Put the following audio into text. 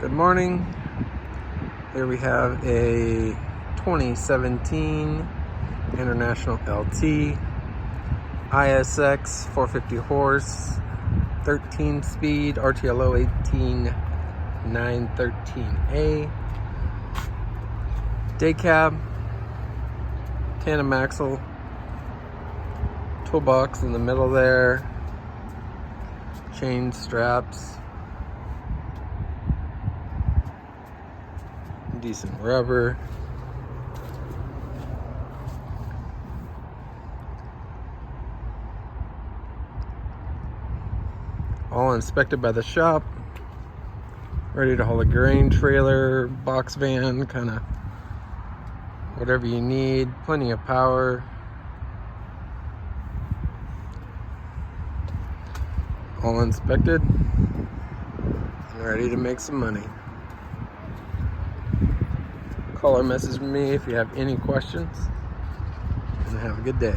Good morning. Here we have a 2017 International LT ISX 450 horse 13 speed RTLO 18913A day cab, tandem axle, toolbox in the middle there, chain straps, decent rubber, all inspected by the shop, ready to haul a grain trailer, box van, kind of whatever you need. Plenty of power, all inspected and ready to make some money. Call or message me if you have any questions, and have a good day.